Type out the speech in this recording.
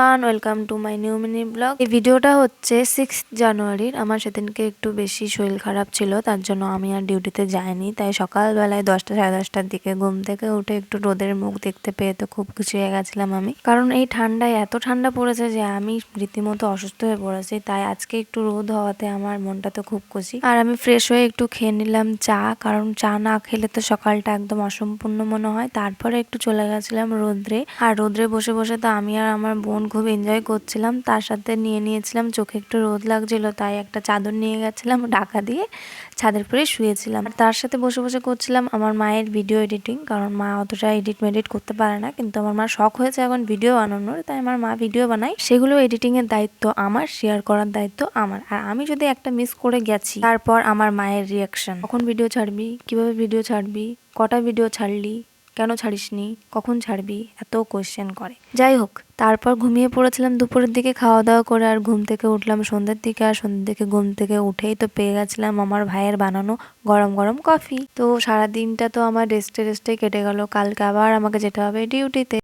Everyone, welcome to my new mini blog. এই ভিডিওটা হচ্ছে 6 জানুয়ারির। আমার সেদিনকে একটু বেশি শরীর খারাপ ছিল, তার জন্য আমি আর ডিউটিতে যাইনি। তাই সকালবেলায় 10টা সাড়ে 10টার দিকে ঘুম থেকে উঠে একটু রোদের মুখ দেখতে পেয়ে তো খুব খুশি হয়ে গেছিলাম আমি। কারণ এই ঠান্ডায় এত ঠান্ডা পড়েছে যে আমি রীতিমতো অসুস্থ হয়ে পড়েছি। তাই আজকে একটু রোদ হওয়াতে আমার মনটা তো খুব খুশি। আর আমি ফ্রেশ হয়ে একটু খেয়ে নিলাম চা, কারণ চা না খেলে তো সকালটা একদম অসম্পূর্ণ মনে হয়। তারপরে একটু চলে গেছিলাম রোদ্রে। আর রোদ্রে বসে বসে তো আমি আর আমার বোন খুব এনজয় করছিলাম। তার সাথে নিয়ে নিয়েছিলাম, চোখে একটু রোদ লাগছিল তাই একটা চাদর নিয়ে গেছিলাম, ঢাকা দিয়ে ছাদের পরে শুয়েছিলাম। আর তার সাথে বসে বসে করছিলাম আমার মায়ের ভিডিও এডিটিং, কারণ মা অতটা এডিট মেডিট করতে পারে না, কিন্তু আমার মার শখ হয়েছে এখন ভিডিও বানানোর। তাই আমার মা ভিডিও বানায়, সেগুলো এডিটিং এর দায়িত্ব আমার, শেয়ার করার দায়িত্ব আমার। আর আমি যদি একটা মিস করে গেছি, তারপর আমার মায়ের রিয়াকশন, কখন ভিডিও ছাড়বি, কিভাবে ভিডিও ছাড়বি, কটা ভিডিও ছাড়লি, কেন ছাড়িসনি, কখন ছাড়বি, এত কোয়েশ্চেন করে। যাই হোক, তারপর ঘুমিয়ে পড়েছিলাম দুপুরের দিকে খাওয়া দাওয়া করে। আর ঘুম থেকে উঠলাম সন্ধ্যের দিকে। আর সন্ধ্যের দিকে ঘুম থেকে উঠেই তো পেয়ে গেছিলাম আমার ভাইয়ের বানানো গরম গরম কফি। তো সারা দিনটা তো আমার রেস্টে কেটে গেল। কালকে আবার আমাকে যেতে হবে ডিউটিতে।